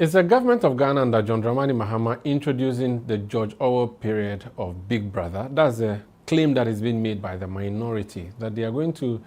It's the government of Ghana under John Dramani Mahama introducing the George Orwell period of Big Brother. That's a claim that is being made by the minority, that they are going to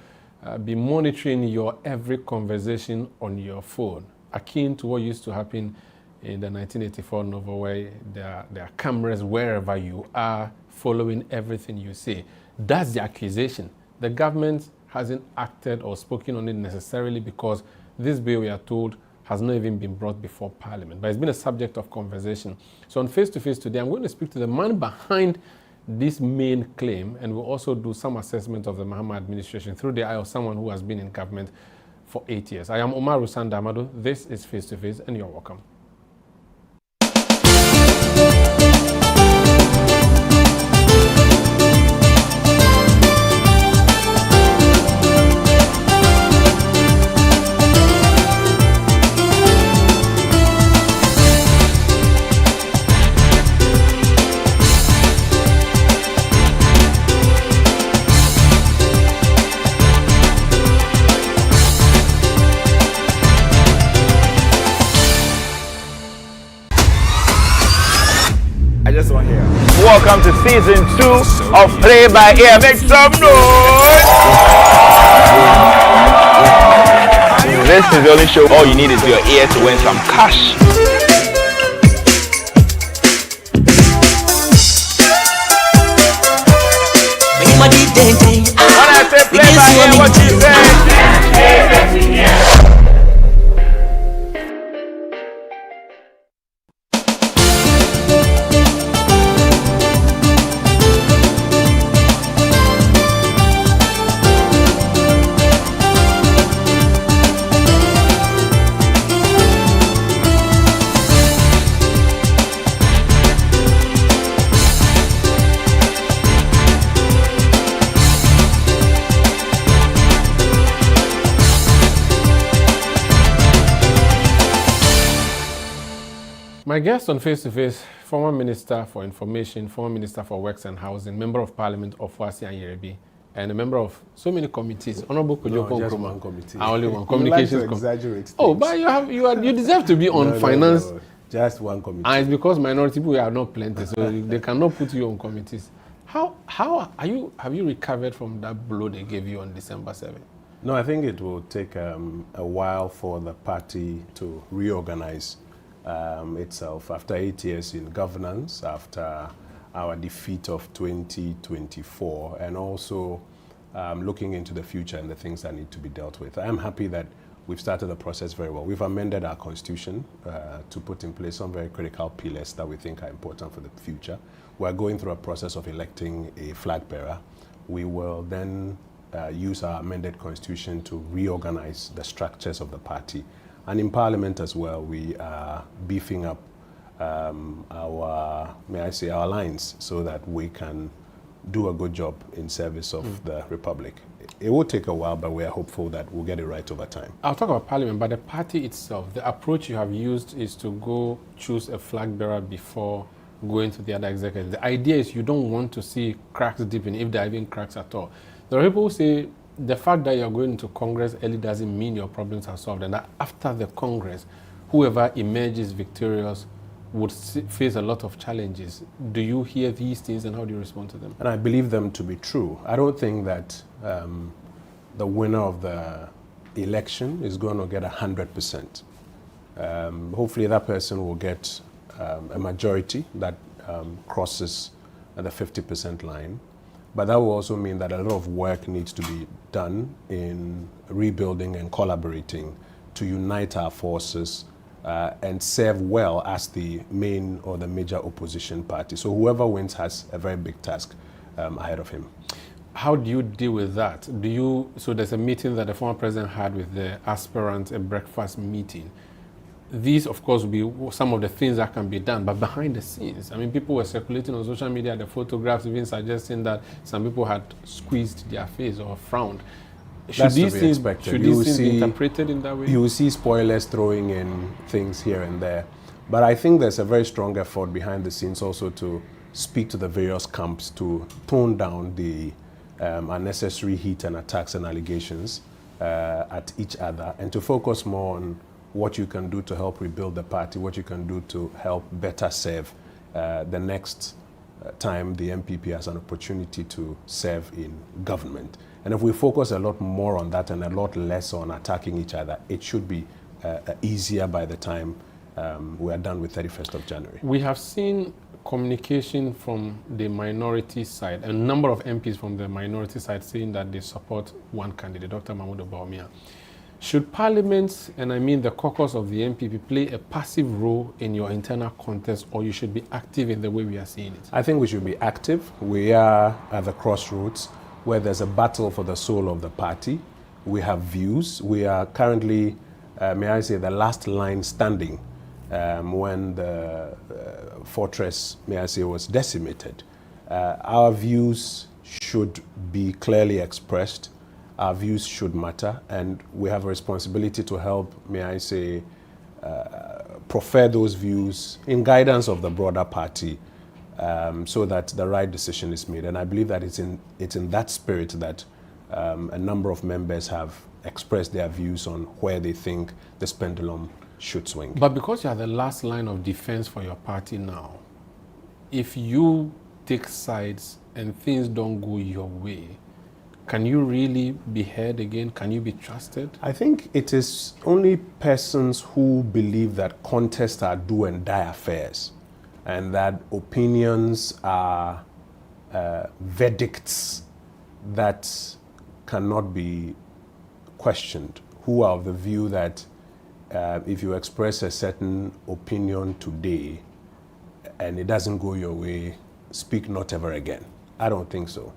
be monitoring your every conversation on your phone, akin to what used to happen in the 1984 novel, where there are cameras wherever you are following everything you say. That's the accusation. The government hasn't acted or spoken on it necessarily because this bill, we are told, has not even been brought before Parliament, but it's been a subject of conversation. So on Face to Face today, I'm going to speak to the man behind this main claim, and we'll also do some assessment of the Mahama administration through the eye of someone who has been in government for 8 years. I am Umaru Sanda Amadu. This is Face to Face, and you're welcome. Welcome to season 2 of Play by Ear. Make some noise! This is the only show all you need is your ear to win some cash. When I say Play by Ear, what you say? My guest on Face to Face, former Minister for Information, former Minister for Works and Housing, Member of Parliament Ofoase Ayirebi, and a member of so many committees. Honorable Kojo Oppong Nkrumah. One committee. Only one. Communications committee. Oh, but you deserve to be on finance. No. Just one committee. And it's because minority people are not plenty, so they cannot put you on committees. How are you? Have you recovered from that blow they gave you on December 7th? No, I think it will take a while for the party to reorganize itself after 8 years in governance, after our defeat of 2024, and also looking into the future and the things that need to be dealt with. I'm happy that we've started the process very well. We've amended our constitution to put in place some very critical pillars that we think are important for the future. We're going through a process of electing a flag bearer. We will then use our amended constitution to reorganize the structures of the party. And in Parliament as well, we are beefing up our lines so that we can do a good job in service of the Republic. It will take a while, but we are hopeful that we'll get it right over time. I'll talk about Parliament, but the party itself, the approach you have used is to go choose a flag bearer before going to the other executives. The idea is you don't want to see cracks deepen, if there are even cracks at all. There are people who say the fact that you're going to Congress early doesn't mean your problems are solved, and that after the Congress, whoever emerges victorious would face a lot of challenges. Do you hear these things, and how do you respond to them? And I believe them to be true. I don't think that the winner of the election is going to get 100%. Hopefully that person will get a majority that crosses the 50% line. But that will also mean that a lot of work needs to be done in rebuilding and collaborating to unite our forces and serve well as the main or the major opposition party. So whoever wins has a very big task ahead of him. How do you deal with that? So there's a meeting that the former president had with the aspirants, a breakfast meeting. These, of course, will be some of the things that can be done, but behind the scenes, I mean, people were circulating on social media, the photographs even suggesting that some people had squeezed their face or frowned. Should these things be interpreted in that way? You will see spoilers throwing in things here and there, but I think there's a very strong effort behind the scenes also to speak to the various camps to tone down the unnecessary heat and attacks and allegations at each other, and to focus more on what you can do to help rebuild the party, what you can do to help better serve the next time the MPP has an opportunity to serve in government. And if we focus a lot more on that and a lot less on attacking each other, it should be easier by the time we are done with 31st of January. We have seen communication from the minority side, a number of MPs from the minority side saying that they support one candidate, Dr. Mahmoud Bawumia. Should Parliament, and I mean the caucus of the MPP, play a passive role in your internal contest, or you should be active in the way we are seeing it? I think we should be active. We are at the crossroads where there's a battle for the soul of the party. We have views. We are currently, may I say, the last line standing when the fortress, may I say, was decimated. Our views should be clearly expressed. Our views should matter, and we have a responsibility to help, may I say, prefer those views in guidance of the broader party so that the right decision is made. And I believe that it's in that spirit that a number of members have expressed their views on where they think this pendulum should swing. But because you are the last line of defense for your party now, if you take sides and things don't go your way, can you really be heard again? Can you be trusted? I think it is only persons who believe that contests are do and die affairs and that opinions are verdicts that cannot be questioned, who are of the view that if you express a certain opinion today and it doesn't go your way, speak not ever again. I don't think so.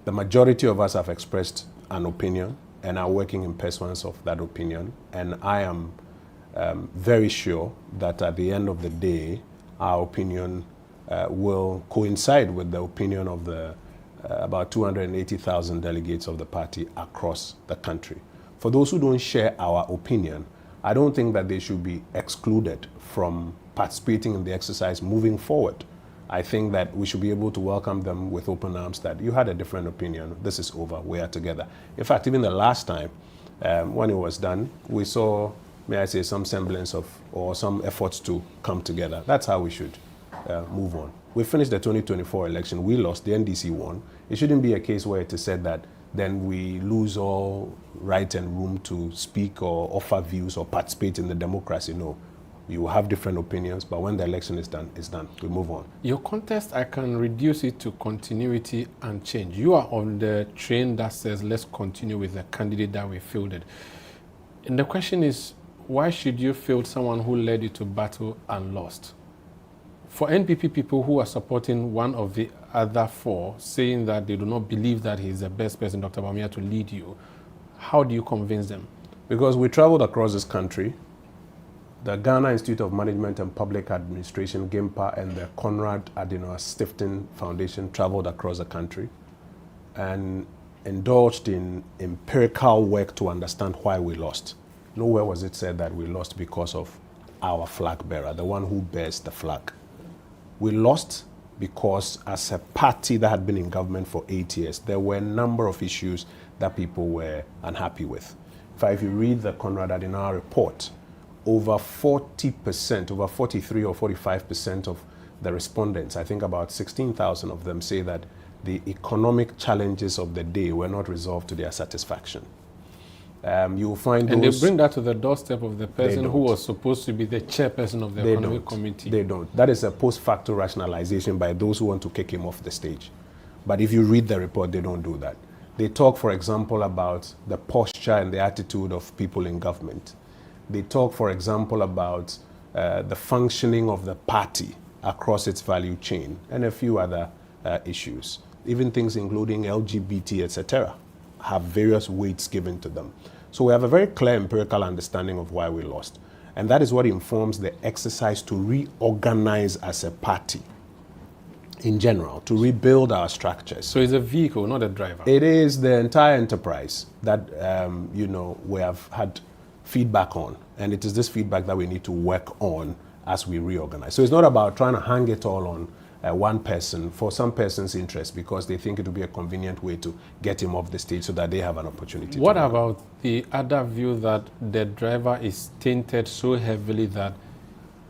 The majority of us have expressed an opinion and are working in pursuance of that opinion. And I am very sure that at the end of the day, our opinion will coincide with the opinion of the about 280,000 delegates of the party across the country. For those who don't share our opinion, I don't think that they should be excluded from participating in the exercise moving forward. I think that we should be able to welcome them with open arms that you had a different opinion, this is over, we are together. In fact, even the last time when it was done, we saw, may I say, some semblance of, or some efforts to come together. That's how we should move on. We finished the 2024 election, we lost, the NDC won. It shouldn't be a case where it is said that then we lose all right and room to speak or offer views or participate in the democracy. No. You will have different opinions, but when the election is done, it's done. We move on. Your contest, I can reduce it to continuity and change. You are on the train that says, let's continue with the candidate that we fielded. And the question is, why should you field someone who led you to battle and lost? For NPP people who are supporting one of the other four, saying that they do not believe that he's the best person, Dr. Bawumia, to lead you, how do you convince them? Because we traveled across this country. The Ghana Institute of Management and Public Administration, GIMPA, and the Konrad Adenauer Stiftung Foundation traveled across the country and indulged in empirical work to understand why we lost. Nowhere was it said that we lost because of our flag bearer, the one who bears the flag. We lost because as a party that had been in government for 8 years, there were a number of issues that people were unhappy with. In fact, if you read the Konrad Adenauer report, over 40%, over 43 or 45% of the respondents, I think about 16,000 of them, say that the economic challenges of the day were not resolved to their satisfaction. You will find and those, they bring that to the doorstep of the person who was supposed to be the chairperson of the economic committee. They don't. That is a post-facto rationalization by those who want to kick him off the stage. But if you read the report, they don't do that. They talk, for example, about the posture and the attitude of people in government. They talk, for example, about the functioning of the party across its value chain and a few other issues. Even things including LGBT, etc., have various weights given to them. So we have a very clear empirical understanding of why we lost. And that is what informs the exercise to reorganize as a party in general, to rebuild our structures. So it's a vehicle, not a driver. It is the entire enterprise that, we have had feedback on. And it is this feedback that we need to work on as we reorganize. So it's not about trying to hang it all on one person for some person's interest because they think it will be a convenient way to get him off the stage so that they have an opportunity. What about the other view that the driver is tainted so heavily that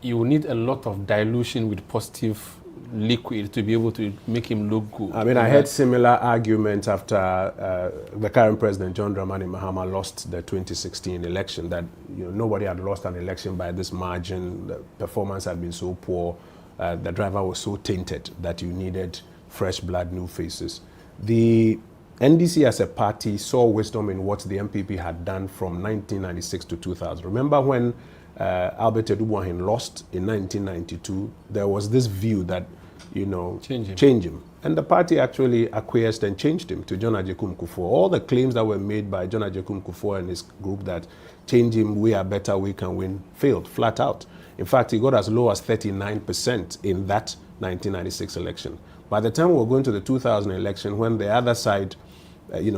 you need a lot of dilution with positive liquid to be able to make him look good? I mean, I heard similar arguments after the current president, John Dramani Mahama, lost the 2016 election, that nobody had lost an election by this margin. The performance had been so poor. The driver was so tainted that you needed fresh blood, new faces. The NDC as a party saw wisdom in what the MPP had done from 1996 to 2000. Remember when Albert Edubuahin lost in 1992, there was this view that, change him. And the party actually acquiesced and changed him to John Ajekum Kufuor. All the claims that were made by John Ajekum Kufuor and his group that change him, we are better, we can win, failed flat out. In fact, he got as low as 39% in that 1996 election. By the time we were going to the 2000 election, when the other side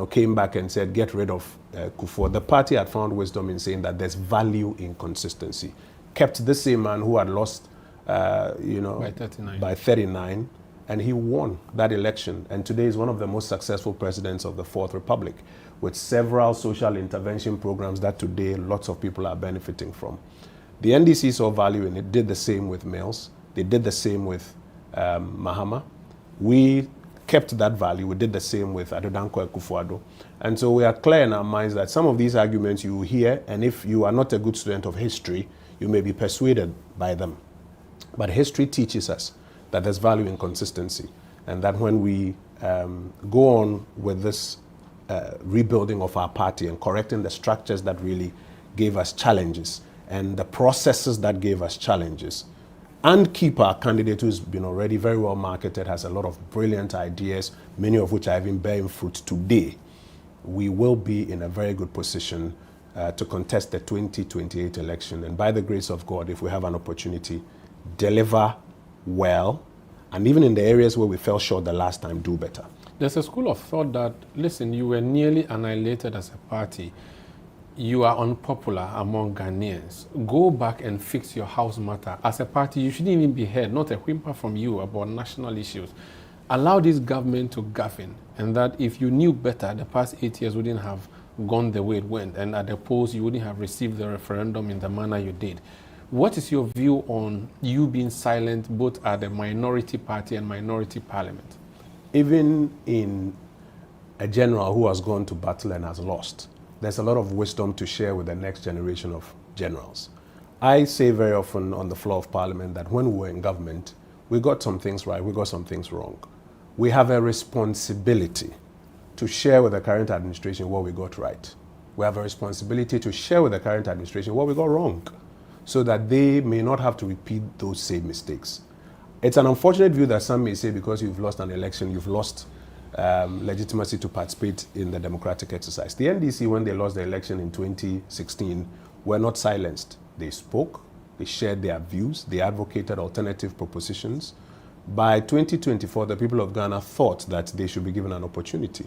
came back and said, get rid of Kufuor, the party had found wisdom in saying that there's value in consistency. Kept the same man who had lost, by 39, and he won that election. And today is one of the most successful presidents of the Fourth Republic, with several social intervention programs that today lots of people are benefiting from. The NDC saw value in it, did the same with Mills. They did the same with Mahama. We kept that value. We did the same with Adodankwa Akufo-Addo. And so we are clear in our minds that some of these arguments you hear, and if you are not a good student of history, you may be persuaded by them. But history teaches us that there's value in consistency, and that when we go on with this rebuilding of our party and correcting the structures that really gave us challenges and the processes that gave us challenges, and keep our candidate who's been already very well marketed, has a lot of brilliant ideas, many of which are even bearing fruit today, we will be in a very good position to contest the 2028 election. And by the grace of God, if we have an opportunity, deliver well, and even in the areas where we fell short the last time, do better. There's a school of thought that, listen, you were nearly annihilated as a party. You are unpopular among Ghanaians. Go back and fix your house matter. As a party, you shouldn't even be heard, not a whimper from you about national issues. Allow this government to govern, and that if you knew better, the past 8 years wouldn't have gone the way it went, and at the polls, you wouldn't have received the referendum in the manner you did. What is your view on you being silent both at the minority party and minority parliament? Even in a general who has gone to battle and has lost, there's a lot of wisdom to share with the next generation of generals. I say very often on the floor of parliament that when we were in government, we got some things right, we got some things wrong. We have a responsibility to share with the current administration what we got right. We have a responsibility to share with the current administration what we got wrong, so that they may not have to repeat those same mistakes. It's an unfortunate view that some may say because you've lost an election, you've lost legitimacy to participate in the democratic exercise. The NDC, when they lost the election in 2016, were not silenced. They spoke, they shared their views, they advocated alternative propositions. By 2024, the people of Ghana thought that they should be given an opportunity.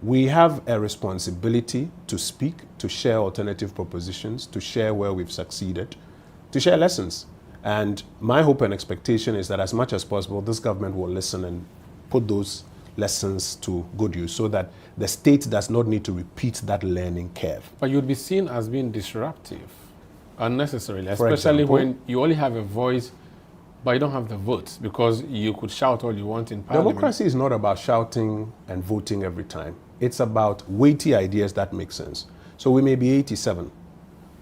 We have a responsibility to speak, to share alternative propositions, to share where we've succeeded, to share lessons. And my hope and expectation is that as much as possible, this government will listen and put those lessons to good use so that the state does not need to repeat that learning curve. But you'd be seen as being disruptive unnecessarily, especially when you only have a voice but you don't have the votes, because you could shout all you want in parliament. Democracy is not about shouting and voting every time. It's about weighty ideas that make sense. So we may be 87,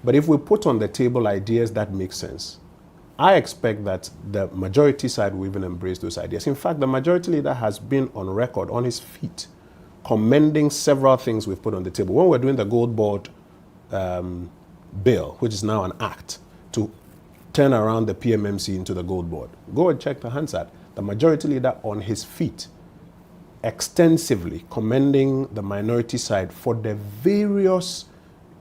but if we put on the table ideas that make sense, I expect that the majority side will even embrace those ideas. In fact, the majority leader has been on record, on his feet, commending several things we've put on the table. When we're doing the gold board bill, which is now an act, to turn around the PMMC into the gold board, go and check the Hansard. The majority leader on his feet, extensively commending the minority side for the various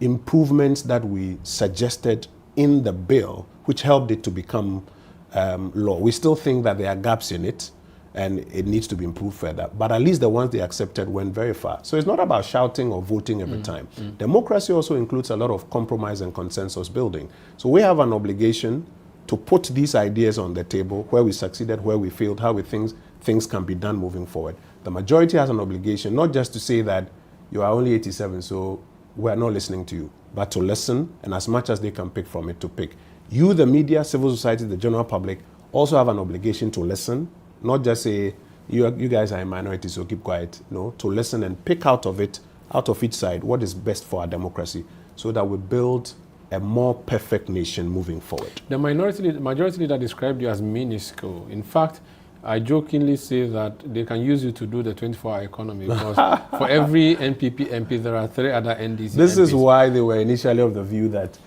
improvements that we suggested in the bill, which helped it to become law. We still think that there are gaps in it and it needs to be improved further, but at least the ones they accepted went very far. So it's not about shouting or voting every time. Democracy also includes a lot of compromise and consensus building. So we have an obligation to put these ideas on the table, where we succeeded, where we failed, how we think things can be done moving forward. The majority has an obligation, not just to say that you are only 87, so we're not listening to you, but to listen, and as much as they can pick from it, to pick. You, the media, civil society, the general public, also have an obligation to listen, not just say, you guys are a minority, so keep quiet. No, to listen and pick out of it, out of each side, what is best for our democracy, so that we build a more perfect nation moving forward. The majority leader described you as minuscule. In fact, I jokingly say that they can use you to do the 24-hour economy, because for every NPP MP, there are 3 other NDC This MPs. is why they were initially of the view that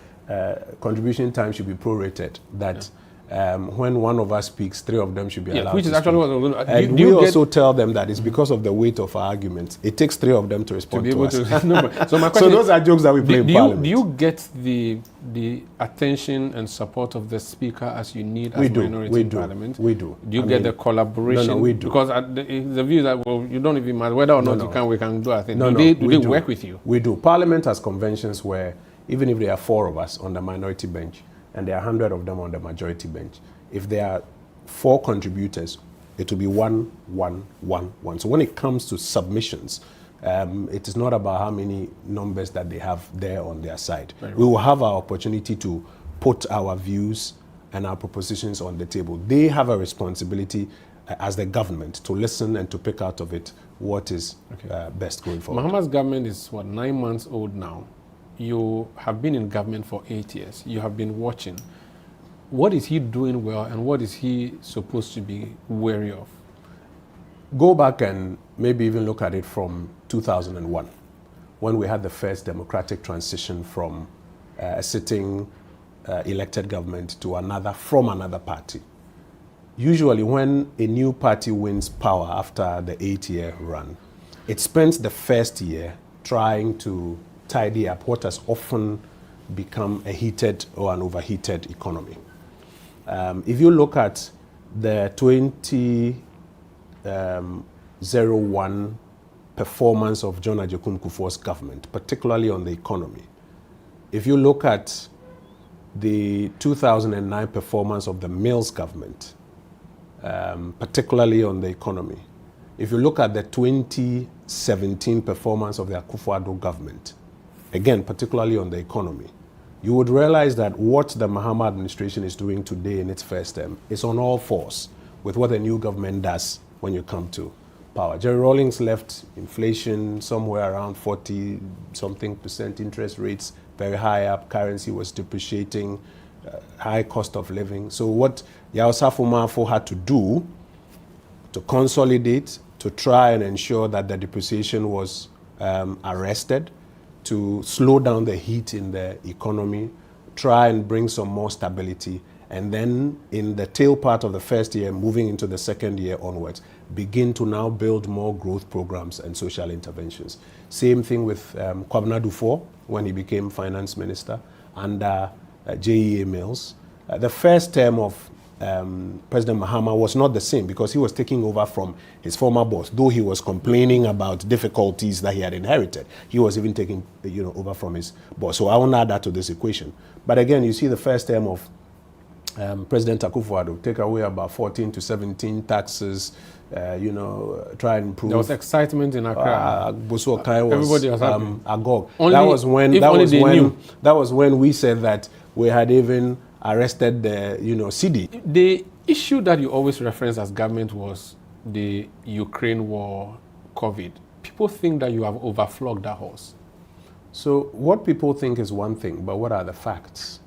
contribution time should be prorated, that when one of us speaks, 3 of them should be allowed which to is actually speak. what I was And we also tell them that it's because of the weight of our arguments. It takes 3 of them to respond to us. So my question So those are jokes that we play in Parliament. Do you get the attention and support of the Speaker as you need as minority in Parliament? We do. Do you get the collaboration? No, we do. Because the view that, well, you don't even matter whether or not you can, we can do our thing. Do they work with you? We do. Parliament has conventions where even if there are 4 of us on the minority bench and there are 100 of them on the majority bench, if there are 4 contributors, it will be 1, 1, 1, 1. So when it comes to submissions, it is not about how many numbers that they have there on their side. We will have our opportunity to put our views and our propositions on the table. They have a responsibility as the government to listen and to pick out of it what is best going forward. Mahama's government is, 9 months old now. You have been in government for 8 years. You have been watching. What is he doing well, and what is he supposed to be wary of? Go back and maybe even look at it from 2001, when we had the first democratic transition from a sitting elected government to another, from another party. Usually when a new party wins power after the 8-year run, it spends the first year trying to tidy up what has often become a heated or an overheated economy. If you look at the 2001 performance of John Agyekum Kufuor's government, particularly on the economy, if you look at the 2009 performance of the Mills government, particularly on the economy, if you look at the 2017 performance of the Akufo-Addo government, again, particularly on the economy, you would realize that what the Mahama administration is doing today in its first term is on all fours with what the new government does when you come to power. Jerry Rawlings left inflation somewhere around 40-something%, interest rates very high up, currency was depreciating, high cost of living. So what Yao Safo had to do to consolidate, to try and ensure that the depreciation was arrested, to slow down the heat in the economy, try and bring some more stability, and then in the tail part of the first year, moving into the second year onwards, begin to now build more growth programs and social interventions. Same thing with Kwabena Dufour when he became finance minister under JEA Mills. The first term of President Mahama was not the same because he was taking over from his former boss, though he was complaining about difficulties that he had inherited. He was even taking over from his boss. So I won't add that to this equation. But again, you see the first term of President Akufo-Addo take away about 14 to 17 taxes, try and improve. There was excitement in Accra. Bosu Okai was everybody was happy. agog. Only That was when we said that we had even arrested the CD. The issue that you always reference as government was the Ukraine war, COVID. People think that you have overflogged that horse. So what people think is one thing, but what are the facts?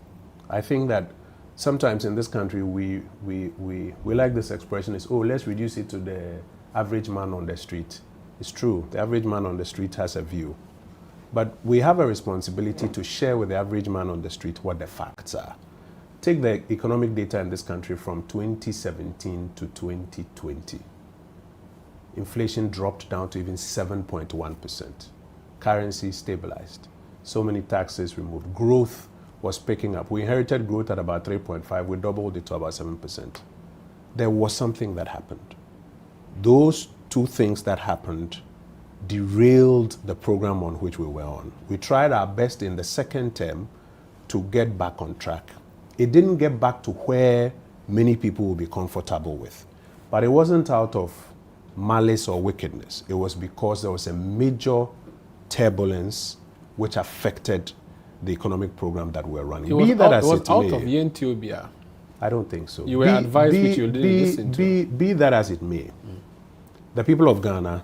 I think that sometimes in this country we like this expression is, let's reduce it to the average man on the street. It's true, the average man on the street has a view. But we have a responsibility to share with the average man on the street what the facts are. Take the economic data in this country from 2017 to 2020. Inflation dropped down to even 7.1%. Currency stabilized. So many taxes removed. Growth was picking up. We inherited growth at about 3.5. We doubled it to about 7%. There was something that happened. Those two things that happened derailed the program on which we were on. We tried our best in the second term to get back on track. it didn't get back to where many people will be comfortable with. But it wasn't out of malice or wickedness. It was because there was a major turbulence which affected the economic program that we're running. It was out of Yentiobia. I don't think so. You were advised which you didn't listen to. Be that as it may, the people of Ghana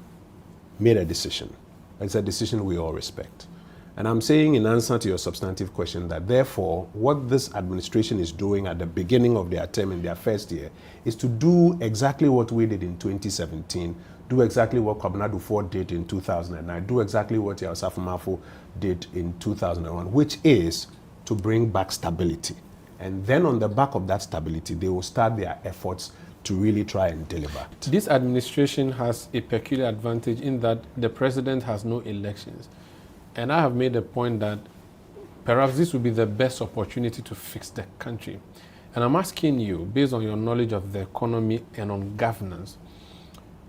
made a decision. It's a decision we all respect. And I'm saying in answer to your substantive question that therefore what this administration is doing at the beginning of their term in their first year is to do exactly what we did in 2017, do exactly what Kwabena Duffuor did in 2009, do exactly what Yaosafo Mafo did in 2001, which is to bring back stability. And then on the back of that stability, they will start their efforts to really try and deliver. This administration has a peculiar advantage in that the president has no elections. And I have made a point that perhaps this would be the best opportunity to fix the country. And I'm asking you, based on your knowledge of the economy and on governance,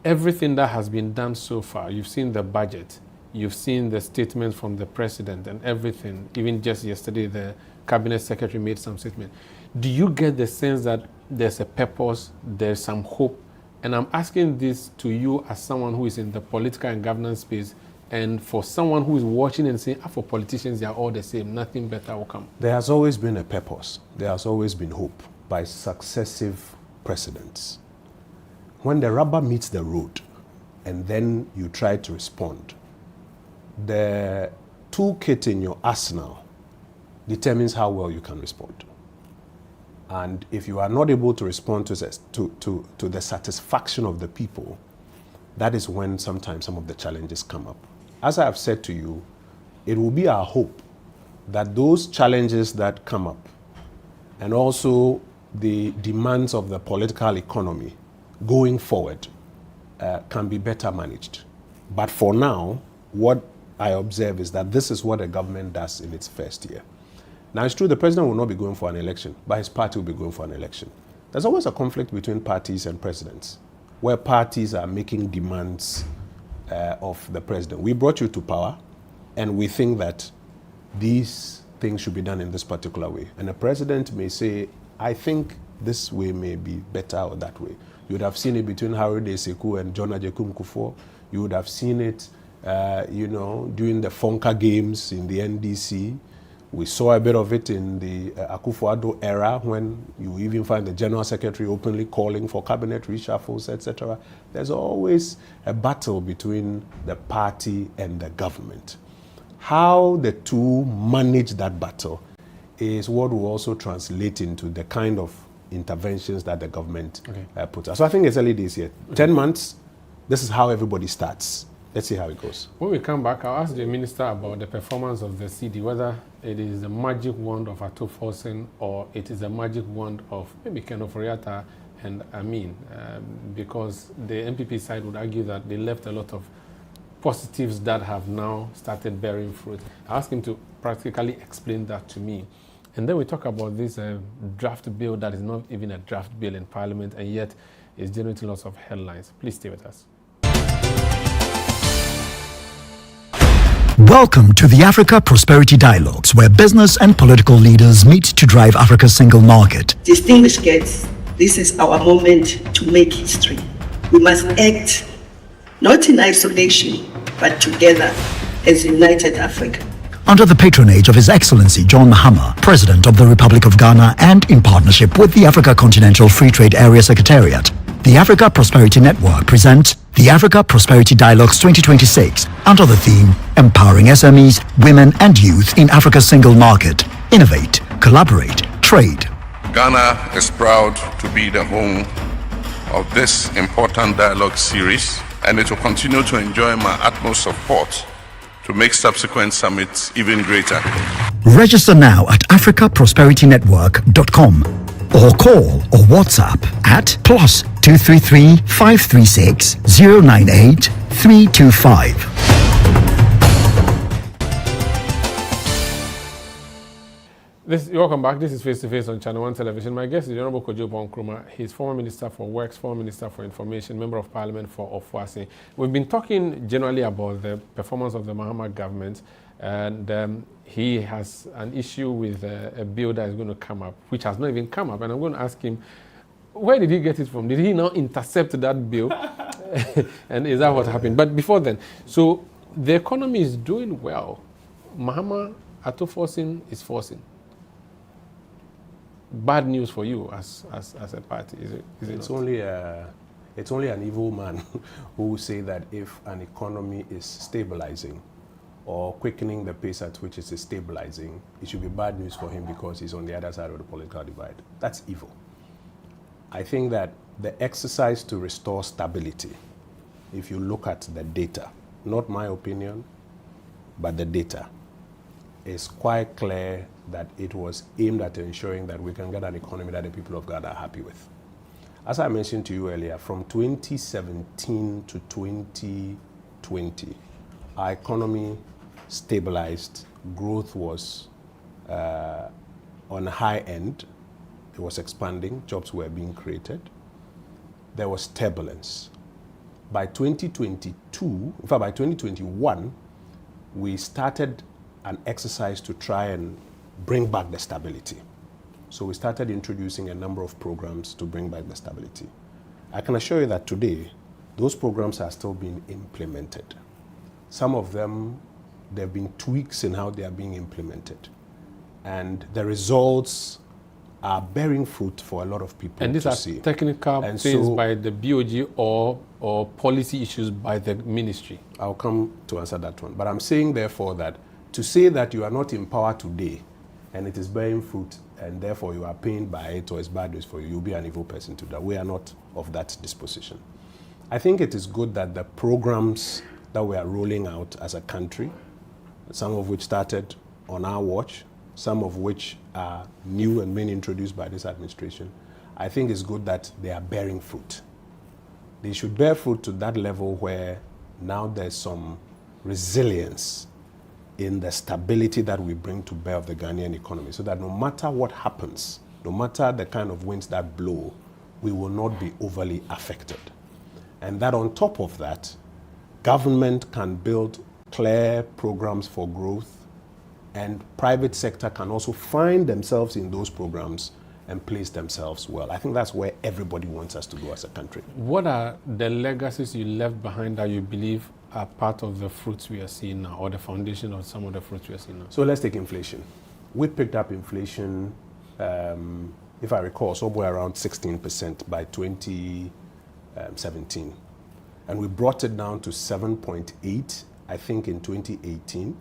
everything that has been done so far, you've seen the budget, you've seen the statements from the president and everything, even just yesterday, the cabinet secretary made some statement. Do you get the sense that there's a purpose, there's some hope? And I'm asking this to you as someone who is in the political and governance space, and for someone who is watching and saying, for politicians, they are all the same, nothing better will come. There has always been a purpose. There has always been hope by successive presidents. When the rubber meets the road and then you try to respond, the toolkit in your arsenal determines how well you can respond. And if you are not able to respond to the satisfaction of the people, that is when sometimes some of the challenges come up. As I have said to you, it will be our hope that those challenges that come up and also the demands of the political economy going forward can be better managed. But for now, what I observe is that this is what a government does in its first year. Now, it's true the president will not be going for an election, but his party will be going for an election. There's always a conflict between parties and presidents, where parties are making demands of the president. We brought you to power, and we think that these things should be done in this particular way. And the president may say, I think this way may be better or that way. You would have seen it between Harry Sekou and John Ajekum Kufuor. You would have seen it, during the Fonka games in the NDC. We saw a bit of it in the Akufo-Addo era when you even find the General Secretary openly calling for cabinet reshuffles, etc. There's always a battle between the party and the government. How the two manage that battle is what will also translate into the kind of interventions that the government puts out. So I think it's early days here. 10 months, this is how everybody starts. Let's see how it goes. When we come back, I'll ask the minister about the performance of the CD, whether it is the magic wand of Ato Forsen or it is the magic wand of maybe Ken Oforiatta and Amin, because the MPP side would argue that they left a lot of positives that have now started bearing fruit. I asked him to practically explain that to me. And then we talk about this draft bill that is not even a draft bill in Parliament and yet is generating lots of headlines. Please stay with us. Welcome to the Africa Prosperity Dialogues, where business and political leaders meet to drive Africa's single market. Distinguished guests, this is our moment to make history. We must act not in isolation, but together as united Africa. Under the patronage of His Excellency John Mahama, President of the Republic of Ghana, and in partnership with the Africa Continental Free Trade Area Secretariat, the Africa Prosperity Network presents the Africa Prosperity Dialogues 2026 under the theme Empowering SMEs, Women and Youth in Africa's Single Market. Innovate, collaborate, trade. Ghana is proud to be the home of this important dialogue series, and it will continue to enjoy my utmost support to make subsequent summits even greater. Register now at africaprosperitynetwork.com or call or WhatsApp at +233 536 098 325. Welcome back. This is Face to Face on Channel 1 Television. My guest is the Honorable Kojo Oppong Nkrumah. He's former Minister for Works, former Minister for Information, Member of Parliament for Ofoase. We've been talking generally about the performance of the Mahama government And he has an issue with a bill that is going to come up, which has not even come up. And I'm going to ask him, where did he get it from? Did he now intercept that bill? And is that what happened? But before then, so the economy is doing well. Mahama forcing is forcing. Bad news for you as a party, is it? It's only an evil man who will say that if an economy is stabilizing or quickening the pace at which it is stabilizing, it should be bad news for him because he's on the other side of the political divide. That's evil. I think that the exercise to restore stability, if you look at the data, not my opinion, but the data, is quite clear that it was aimed at ensuring that we can get an economy that the people of Ghana are happy with. As I mentioned to you earlier, from 2017 to 2020, our economy stabilized, growth was on the high end, it was expanding, jobs were being created, there was turbulence. By 2022, in fact by 2021, we started an exercise to try and bring back the stability. So we started introducing a number of programs to bring back the stability. I can assure you that today, those programs are still being implemented. Some of them, there have been tweaks in how they are being implemented. And the results are bearing fruit for a lot of people and these to are see. Technical And things so, by the BOG or policy issues by the ministry? I'll come to answer that one. But I'm saying, therefore, that to say that you are not in power today and it is bearing fruit and therefore you are pained by it or it's bad news for you, you'll be an evil person to that. We are not of that disposition. I think it is good that the programs that we are rolling out as a country, some of which started on our watch, some of which are new and being introduced by this administration, I think it's good that they are bearing fruit. They should bear fruit to that level where now there's some resilience in the stability that we bring to bear of the Ghanaian economy, so that no matter what happens, no matter the kind of winds that blow, we will not be overly affected. And that on top of that, government can build clear programs for growth, and private sector can also find themselves in those programs and place themselves well. I think that's where everybody wants us to go as a country. What are the legacies you left behind that you believe are part of the fruits we are seeing now, or the foundation of some of the fruits we are seeing now? So let's take inflation. We picked up inflation, if I recall, somewhere around 16% by 2017. And we brought it down to 7.8, I think, in 2018,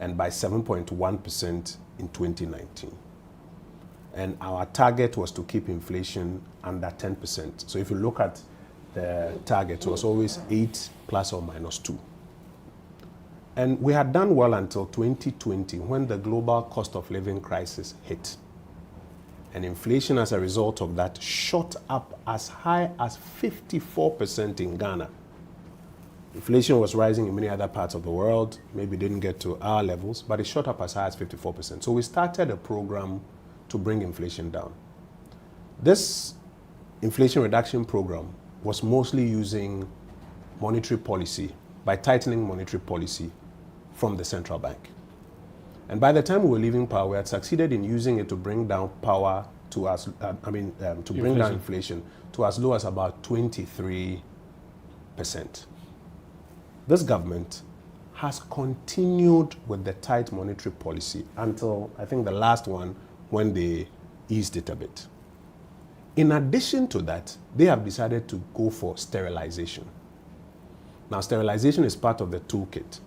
and by 7.1% in 2019. And our target was to keep inflation under 10%. So if you look at the target, it was always 8 plus or minus 2. And we had done well until 2020, when the global cost of living crisis hit. And inflation as a result of that shot up as high as 54% in Ghana. Inflation was rising in many other parts of the world, maybe didn't get to our levels, but it shot up as high as 54%. So we started a program to bring inflation down. This inflation reduction program was mostly using monetary policy, by tightening monetary policy from the central bank. And by the time we were leaving power, we had succeeded in using it to bring down power to us, bring down inflation to as low as about 23%. This government has continued with the tight monetary policy until, I think, the last one, when they eased it a bit. In addition to that, they have decided to go for sterilization. Now, sterilization is part of the toolkit.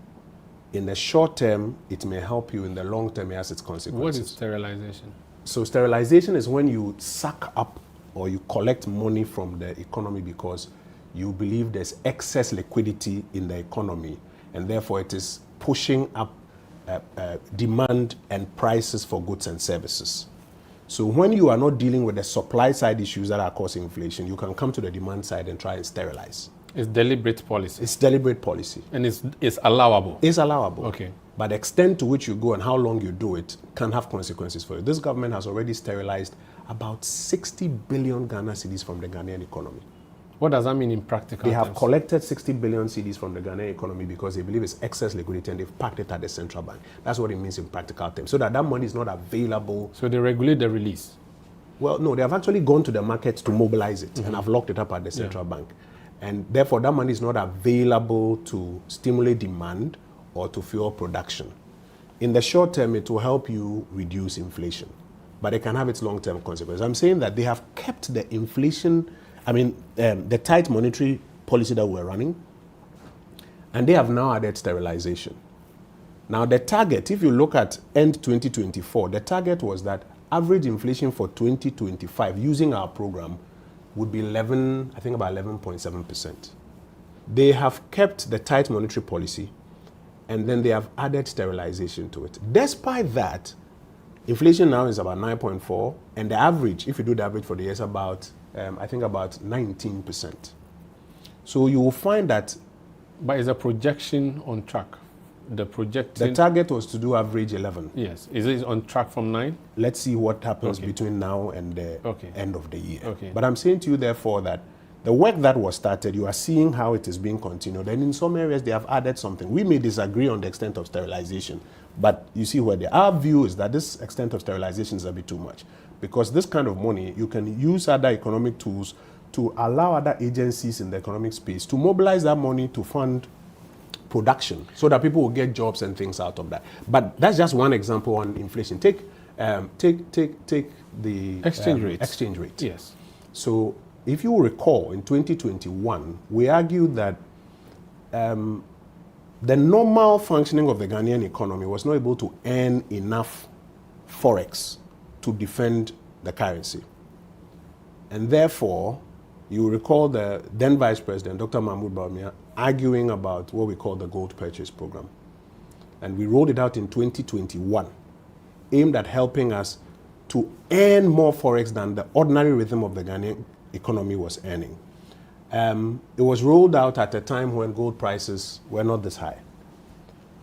In the short term, it may help you. In the long term, it has its consequences. What is sterilization? So sterilization is when you suck up or you collect money from the economy because you believe there's excess liquidity in the economy, and therefore it is pushing up demand and prices for goods and services. So when you are not dealing with the supply side issues that are causing inflation, you can come to the demand side and try and sterilize. It's deliberate policy. It's deliberate policy. And it's allowable. It's allowable. Okay. But the extent to which you go and how long you do it can have consequences for you. This government has already sterilized about 60 billion Ghana cedis from the Ghanaian economy. What does that mean in practical They have terms? collected 60 billion cedis from the Ghanaian economy because they believe it's excess liquidity and they've parked it at the central bank. That's what it means in practical terms. So that money is not available. So they regulate the release. Well, no, they have actually gone to the market to mobilize it and have locked it up at the central bank. And therefore, that money is not available to stimulate demand or to fuel production. In the short term, it will help you reduce inflation, but it can have its long-term consequences. I'm saying that they have kept the inflation, the tight monetary policy that we're running, and they have now added sterilization. Now, the target, if you look at end 2024, the target was that average inflation for 2025 using our program would be about 11.7%. They have kept the tight monetary policy, and then they have added sterilization to it. Despite that, inflation now is about 9.4, and the average, if you do the average for the year, is about 19%. So you will find that. But is a projection on track? The target was to do average 11. Yes. Is it on track from 9? Let's see what happens between now and the end of the year. Okay. But I'm saying to you, therefore, that the work that was started, you are seeing how it is being continued. And in some areas, they have added something. We may disagree on the extent of sterilization, but you see where our view is that this extent of sterilization is a bit too much. Because this kind of money, you can use other economic tools to allow other agencies in the economic space to mobilize that money to fund production so that people will get jobs and things out of that. But that's just one example on inflation. Take the exchange rate. Yes. So if you recall, in 2021, we argued that the normal functioning of the Ghanaian economy was not able to earn enough forex to defend the currency. And therefore, you recall the then Vice President, Dr. Mahmoud Bawumia, arguing about what we call the gold purchase program. And we rolled it out in 2021, aimed at helping us to earn more forex than the ordinary rhythm of the Ghanaian economy was earning. It was rolled out at a time when gold prices were not this high.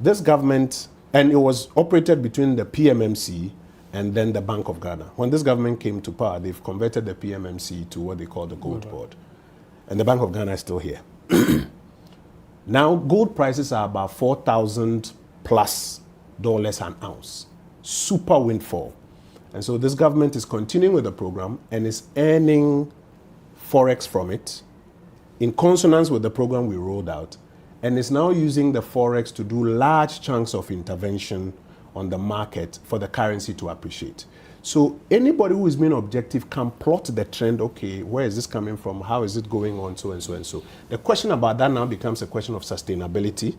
This government, and it was operated between the PMMC and then the Bank of Ghana. When this government came to power, they've converted the PMMC to what they call the Gold Board. And the Bank of Ghana is still here. Now, gold prices are about $4,000 plus an ounce. Super windfall. And so this government is continuing with the program and is earning forex from it in consonance with the program we rolled out, and is now using the forex to do large chunks of intervention on the market for the currency to appreciate. So anybody who is being objective can plot the trend, okay, where is this coming from, how is it going on, so and so and so. The question about that now becomes a question of sustainability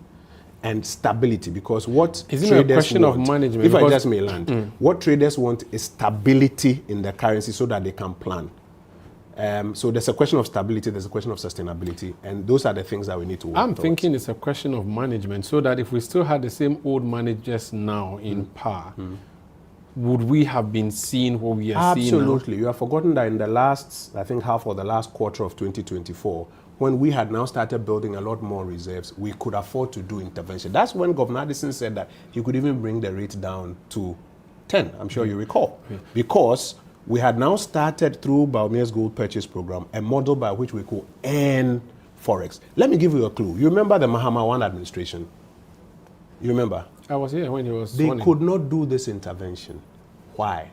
and stability, because what isn't traders a question want, of management, if I just may land, what traders want is stability in the currency so that they can plan. So there's a question of stability, there's a question of sustainability, and those are the things that we need to work towards. Thinking it's a question of management, so that if we still had the same old managers now in power, would we have been seeing what we are seeing now? Absolutely. You have forgotten that in the last, I think, half or the last quarter of 2024, when we had now started building a lot more reserves, we could afford to do intervention. That's when Governor Addison said that he could even bring the rate down to 10, I'm sure you recall, because we had now started through Bawumia's gold purchase program, a model by which we could earn forex. Let me give you a clue. You remember the Mahama 1 administration? You remember? I was here when he was They could not do this intervention. Why?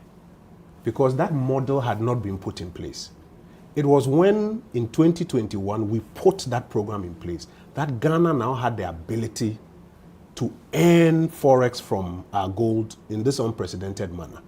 Because that model had not been put in place. It was when, in 2021, we put that program in place that Ghana now had the ability to earn forex from our gold in this unprecedented manner.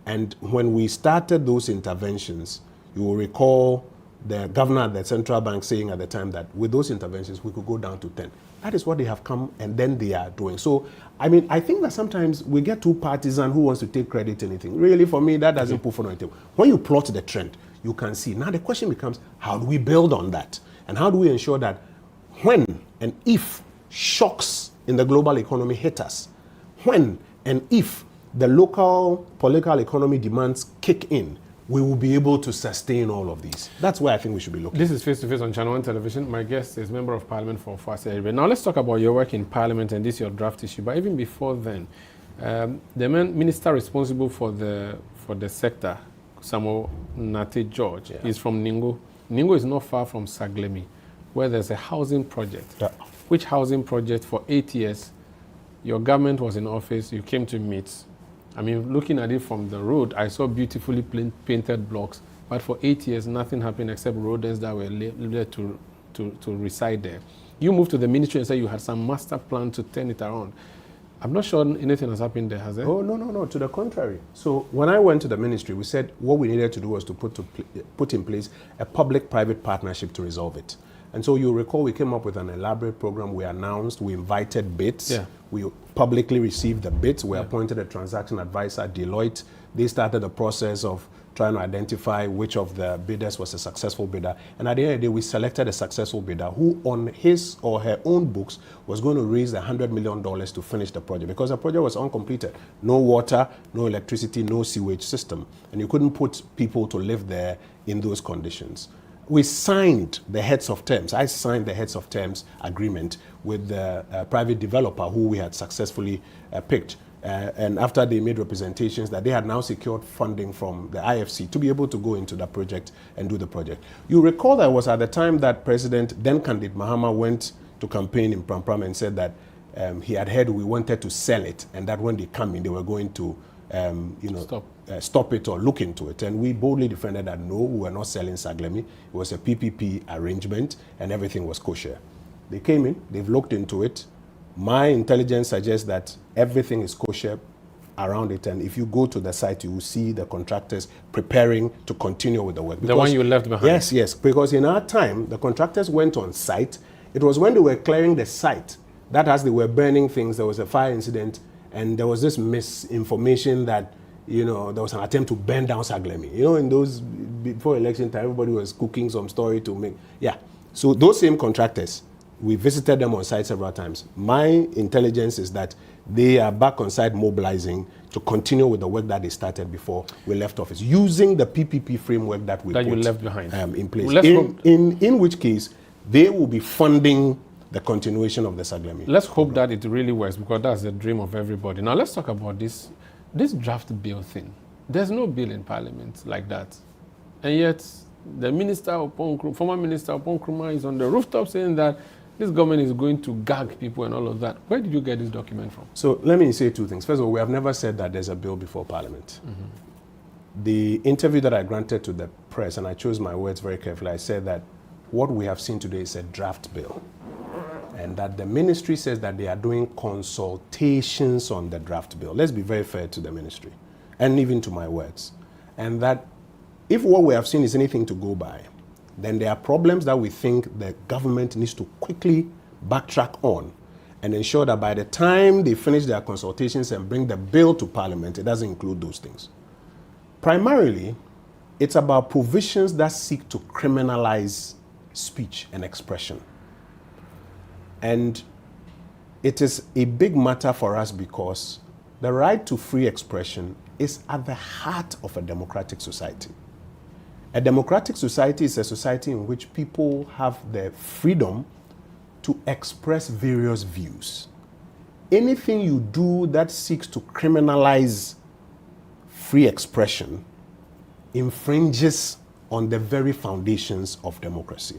And when we started those interventions, you will recall the governor at the central bank saying at the time that with those interventions, we could go down to 10. That is what they have come and then they are doing. So, I mean, I think that sometimes we get too partisan who wants to take credit anything. Really, for me, that doesn't put food on the table. When you plot the trend, you can see. Now the question becomes, how do we build on that? And how do we ensure that when and if shocks in the global economy hit us, when and if the local political economy demands kick in, we will be able to sustain all of these. That's where I think we should be looking. This is Face to Face on Channel 1 Television. My guest is Member of Parliament for Ofoase Ayirebi. Now let's talk about your work in Parliament and this your draft issue. But even before then, the minister responsible for the sector, Samuel Nate George, is from Ningo Ningo is not far from Saglemi, where there's a housing project. Yeah. Which housing project for 8 years, your government was in office, you came to meet. I mean, looking at it from the road, I saw beautifully painted blocks, but for 8 years, nothing happened except rodents that were led to reside there. You moved to the ministry and said you had some master plan to turn it around. I'm not sure anything has happened there, has it? Oh, no, to the contrary. So when I went to the ministry, we said what we needed to do was to put in place a public-private partnership to resolve it. And so you recall we came up with an elaborate program. We announced, we invited bids. Yeah. We publicly received the bids. We appointed a transaction advisor, Deloitte. They started the process of trying to identify which of the bidders was a successful bidder. And at the end of the day, we selected a successful bidder who on his or her own books was going to raise $100 million to finish the project because the project was uncompleted. No water, no electricity, no sewage system. And you couldn't put people to live there in those conditions. We signed the heads of terms. I signed the heads of terms agreement with the private developer who we had successfully picked. And after they made representations that they had now secured funding from the IFC to be able to go into the project and do the project. You recall that it was at the time that then candidate Mahama went to campaign in Pram Pram and said that he had heard we wanted to sell it and that when they come in, they were going to stop it or look into it. And we boldly defended that no, we were not selling Saglemi. It was a PPP arrangement and everything was kosher. They came in, they've looked into it. My intelligence suggests that everything is kosher around it. And if you go to the site, you will see the contractors preparing to continue with the work. The one you left behind? Yes. Because in our time, the contractors went on site. It was when they were clearing the site that as they were burning things, there was a fire incident. And there was this misinformation that, there was an attempt to burn down Saglemi. In those, before election time, everybody was cooking some story to make, So those same contractors, we visited them on site several times. My intelligence is that they are back on site mobilizing to continue with the work that they started before we left office, using the PPP framework that we you left behind in place. In which case, they will be funding the continuation of the Saglemi. Let's hope that it really works because that's the dream of everybody. Now let's talk about this draft bill thing. There's no bill in Parliament like that. And yet, the former Minister Oppong Nkrumah is on the rooftop saying that this government is going to gag people and all of that. Where did you get this document from? So let me say two things. First of all, we have never said that there's a bill before Parliament. Mm-hmm. The interview that I granted to the press, and I chose my words very carefully, I said that what we have seen today is a draft bill. And that the ministry says that they are doing consultations on the draft bill. Let's be very fair to the ministry, and even to my words. And that if what we have seen is anything to go by, then there are problems that we think the government needs to quickly backtrack on and ensure that by the time they finish their consultations and bring the bill to Parliament, it doesn't include those things. Primarily, it's about provisions that seek to criminalize speech and expression. And it is a big matter for us because the right to free expression is at the heart of a democratic society. A democratic society is a society in which people have the freedom to express various views. Anything you do that seeks to criminalize free expression infringes on the very foundations of democracy.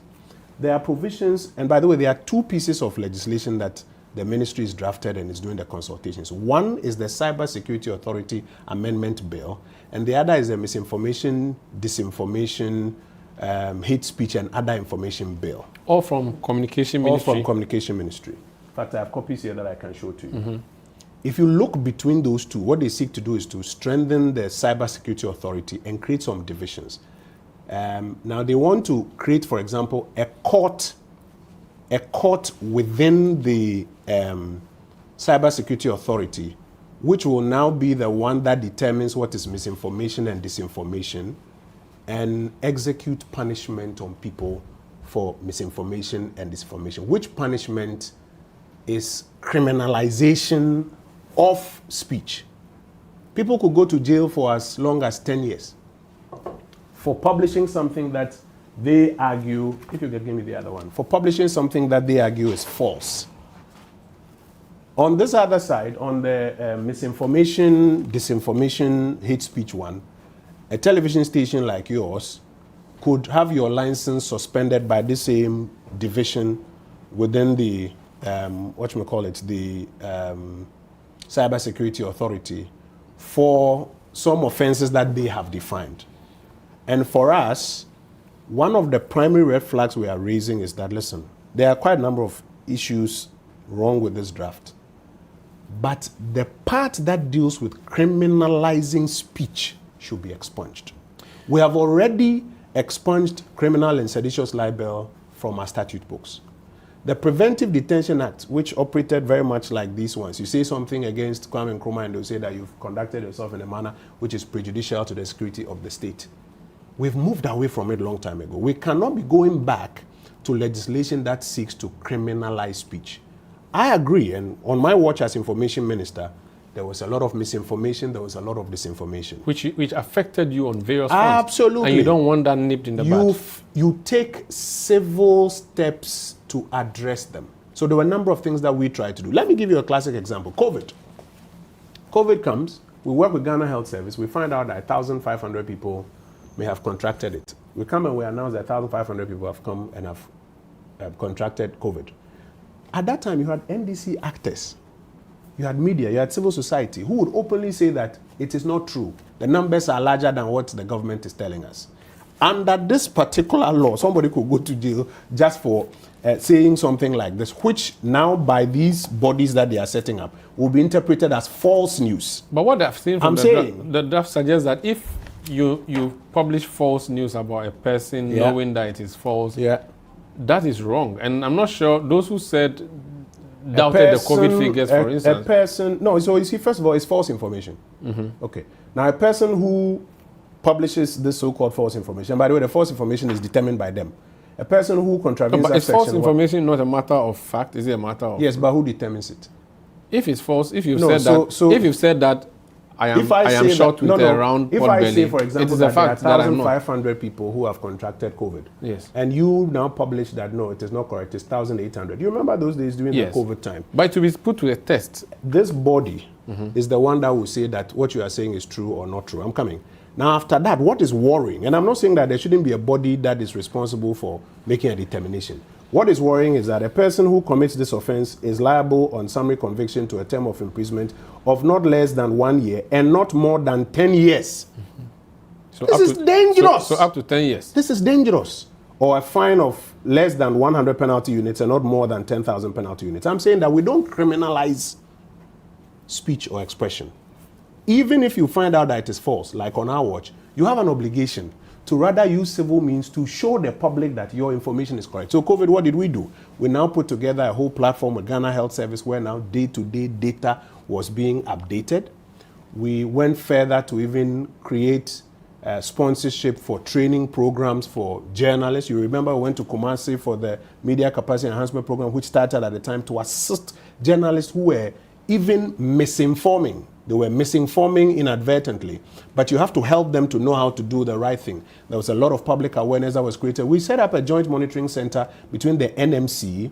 There are provisions, and by the way, there are two pieces of legislation that the ministry is drafted and is doing the consultations. One is the Cybersecurity Authority Amendment Bill, and the other is the Misinformation, Disinformation, Hate Speech, and Other Information Bill. All from Communication Ministry? All from Communication Ministry. In fact, I have copies here that I can show to you. Mm-hmm. If you look between those two, what they seek to do is to strengthen the Cybersecurity Authority and create some divisions. Now, they want to create, for example, a court within the Cybersecurity Authority, which will now be the one that determines what is misinformation and disinformation and execute punishment on people for misinformation and disinformation, which punishment is criminalization of speech. People could go to jail for as long as 10 years for publishing something that they argue, if you can give me the other one, for publishing something that they argue is false. On this other side, on the misinformation, disinformation, hate speech one, a television station like yours could have your license suspended by the same division within the, the Cybersecurity Authority for some offenses that they have defined. And for us, one of the primary red flags we are raising is that, listen, there are quite a number of issues wrong with this draft. But the part that deals with criminalizing speech should be expunged. We have already expunged criminal and seditious libel from our statute books. The Preventive Detention Act, which operated very much like these ones, you say something against Kwame Nkrumah and they'll say that you've conducted yourself in a manner which is prejudicial to the security of the state. We've moved away from it a long time ago. We cannot be going back to legislation that seeks to criminalize speech. I agree, and on my watch as information minister, there was a lot of misinformation, there was a lot of disinformation. Which affected you on various fronts. Absolutely. And you don't want that nipped in the bud. You take civil steps to address them. So there were a number of things that we tried to do. Let me give you a classic example. COVID comes, we work with Ghana Health Service, we find out that 1,500 people may have contracted it. We come and we announce that 1,500 people have come and have contracted COVID. At that time, you had NDC actors, you had media, you had civil society who would openly say that it is not true. The numbers are larger than what the government is telling us. Under this particular law, somebody could go to jail just for saying something like this, which now by these bodies that they are setting up will be interpreted as false news. But what I've seen from the draft suggests that if you publish false news about a person knowing that it is false, that is wrong. And I'm not sure those who said doubted the COVID figures, for instance. A person, no, so you see, first of all, it's false information. Okay. Now, a person who publishes this so-called false information, by the way, the false information is determined by them. A person who contravenes but that is false information not a matter of fact? Is it a matter of... Yes, but who determines it? If it's false, if you've said that I am shot with a round pot belly. If I say, for example, that there are 1,500 people who have contracted COVID, yes, and you now publish that, no, it is not correct, it's 1,800. You remember those days during the COVID time? But to be put to a test. This body is the one that will say that what you are saying is true or not true. I'm coming. Now, after that, what is worrying, and I'm not saying that there shouldn't be a body that is responsible for making a determination. What is worrying is that a person who commits this offense is liable on summary conviction to a term of imprisonment of not less than 1 year and not more than 10 years. So this is dangerous. So up to 10 years. This is dangerous. Or a fine of less than 100 penalty units and not more than 10,000 penalty units. I'm saying that we don't criminalize speech or expression. Even if you find out that it is false, like on our watch, you have an obligation to rather use civil means to show the public that your information is correct. So COVID, what did we do? We now put together a whole platform with Ghana Health Service where now day-to-day data was being updated. We went further to even create sponsorship for training programs for journalists. You remember we went to Kumasi for the Media Capacity Enhancement Program, which started at the time to assist journalists who were even misinforming. They were misinforming inadvertently, but you have to help them to know how to do the right thing. There was a lot of public awareness that was created. We set up a joint monitoring center between the NMC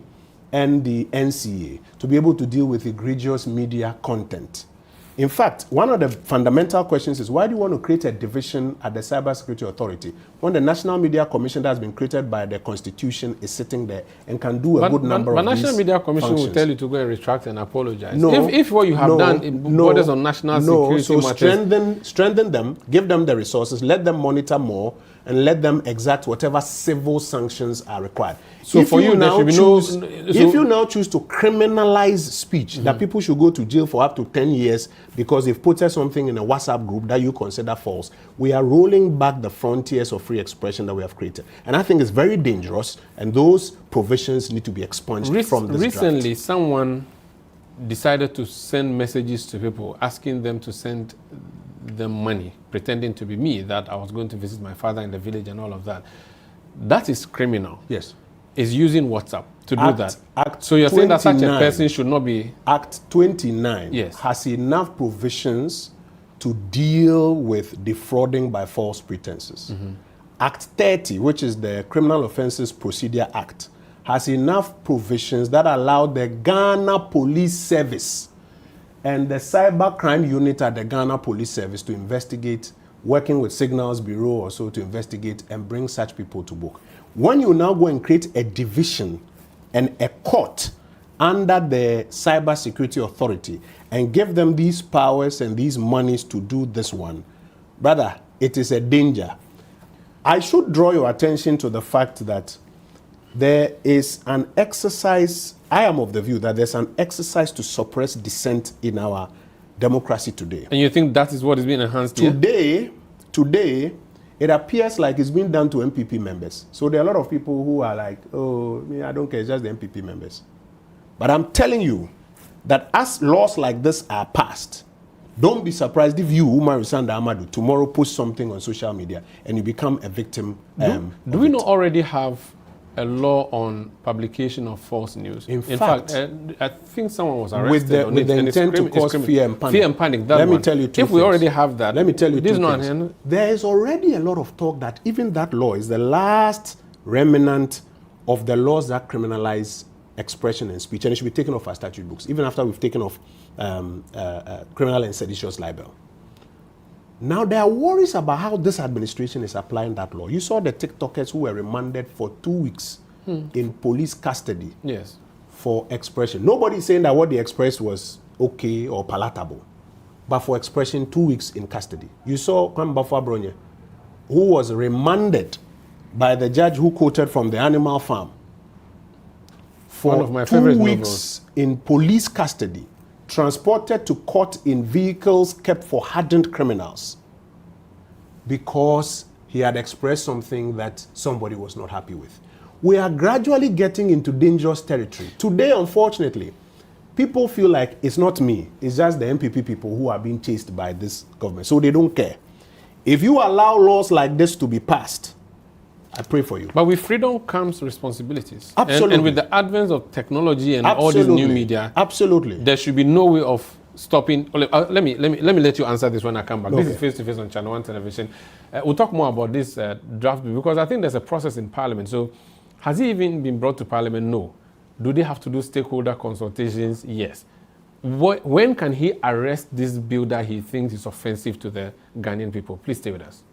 and the NCA to be able to deal with egregious media content. In fact, one of the fundamental questions is, why do you want to create a division at the Cybersecurity Authority when the National Media Commission that has been created by the Constitution is sitting there and can do a good number of these But National Media Commission functions. will tell you to go and retract and apologize. No, if what you have done borders on national security so matters. strengthen them, give them the resources, let them monitor more, and let them exact whatever civil sanctions are required. So if for you, there should be if you now choose to criminalize speech, that people should go to jail for up to 10 years because they've put something in a WhatsApp group that you consider false, we are rolling back the frontiers of free expression that we have created. And I think it's very dangerous, and those provisions need to be expunged from this Recently, draft. someone decided to send messages to people asking them to send them money, pretending to be me, that I was going to visit my father in the village and all of that. That is criminal. Yes. Is using WhatsApp to do that. Act so you're saying that such a 29 person should not be... Act 29 yes, has enough provisions to deal with defrauding by false pretenses. Act 30, which is the Criminal Offences Procedure Act, has enough provisions that allow the Ghana Police Service and the Cybercrime Unit at the Ghana Police Service to investigate working with Signals Bureau or so to investigate and bring such people to book. When you now go and create a division and a court under the Cybersecurity Authority and give them these powers and these monies to do this one, brother, it is a danger. I should draw your attention to the fact that there is an exercise, I am of the view that there's an exercise to suppress dissent in our democracy today. And you think that is what is being enhanced today? Today, it appears like it's being done to MPP members. So there are a lot of people who are like, oh, me, I don't care, it's just the MPP members. But I'm telling you that as laws like this are passed, don't be surprised if you, Umaru Sanda Amadu, tomorrow post something on social media and you become a victim. Do we not already have a law on publication of false news? In fact, I think someone was arrested with the intent to cause fear and panic. Fear and panic. Let me tell you two things. If we already have that, let me tell you two things. things. There is already a lot of talk that even that law is the last remnant of the laws that criminalize expression and speech, and it should be taken off our statute books, even after we've taken off criminal and seditious libel. Now, there are worries about how this administration is applying that law. You saw the TikTokers who were remanded for 2 weeks in police custody for expression. Nobody is saying that what they expressed was okay or palatable, but for expression, 2 weeks in custody. You saw Kwambafa Bronye, who was remanded by the judge who quoted from the Animal Farm for one of my 2 favorite weeks novels. In police custody, transported to court in vehicles kept for hardened criminals because he had expressed something that somebody was not happy with. We are gradually getting into dangerous territory. Today, unfortunately, people feel like it's not me, it's just the MPP people who are being chased by this government, so they don't care. If you allow laws like this to be passed, I pray for you. But with freedom comes responsibilities. Absolutely. And with the advent of technology and all these new media, there should be no way of stopping. Let me let you answer this when I come back. Okay. This is Face to Face on Channel 1 Television. We'll talk more about this draft bill because I think there's a process in Parliament. So has it even been brought to Parliament? No. Do they have to do stakeholder consultations? Yes. When can he arrest this bill that he thinks is offensive to the Ghanaian people? Please stay with us.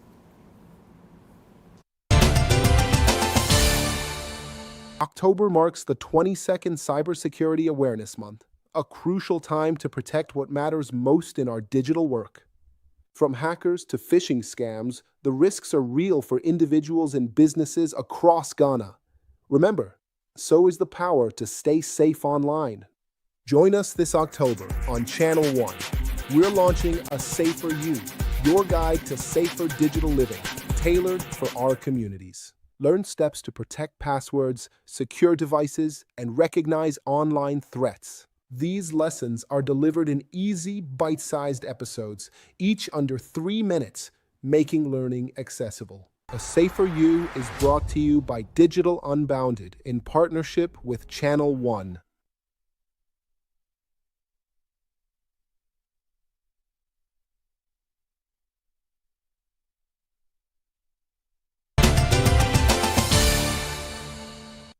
October marks the 22nd Cybersecurity Awareness Month, a crucial time to protect what matters most in our digital work. From hackers to phishing scams, the risks are real for individuals and businesses across Ghana. Remember, so is the power to stay safe online. Join us this October on Channel 1. We're launching A Safer You, your guide to safer digital living, tailored for our communities. Learn steps to protect passwords, secure devices, and recognize online threats. These lessons are delivered in easy, bite-sized episodes, each under 3 minutes, making learning accessible. A Safer You is brought to you by Digital Unbounded in partnership with Channel 1.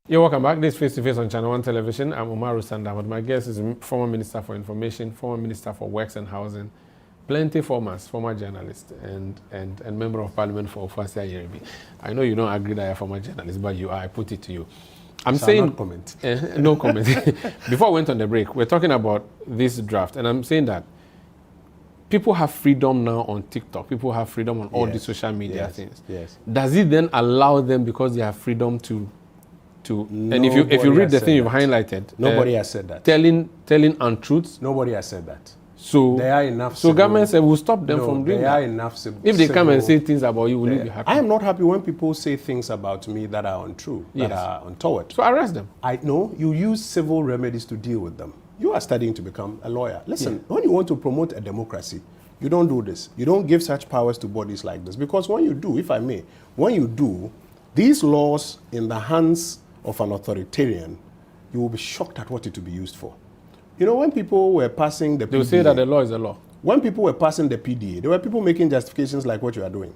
You're welcome back. This is Face to Face on Channel 1 Television. I'm Umaru Sanda Amadu. My guest is former Minister for Information, former Minister for Works and Housing, plenty formers, former journalist, and Member of Parliament for Ofoase Ayirebi. I know you don't agree that you're a former journalist, but you are. I put it to you. I'm saying not comment. No comment. Before I went on the break, we're talking about this draft, and I'm saying that people have freedom now on TikTok. People have freedom on all these social media things. Yes. Does it then allow them, because they have freedom to and if you read the thing you've highlighted, nobody has said that. Telling untruths. Nobody has said that. So there are enough. So government said we'll stop them from doing that. There are enough. If they come and say things about you, will you be happy? I am not happy when people say things about me that are untrue, that are untoward. So arrest them. I know you use civil remedies to deal with them. You are studying to become a lawyer. Listen, when you want to promote a democracy, you don't do this. You don't give such powers to bodies like this, because when you do, if I may, when you do, these laws in the hands of an authoritarian, you will be shocked at what it will be used for. You know, when people were passing the PDA, they will say that the law is the law. When people were passing the PDA, there were people making justifications like what you are doing.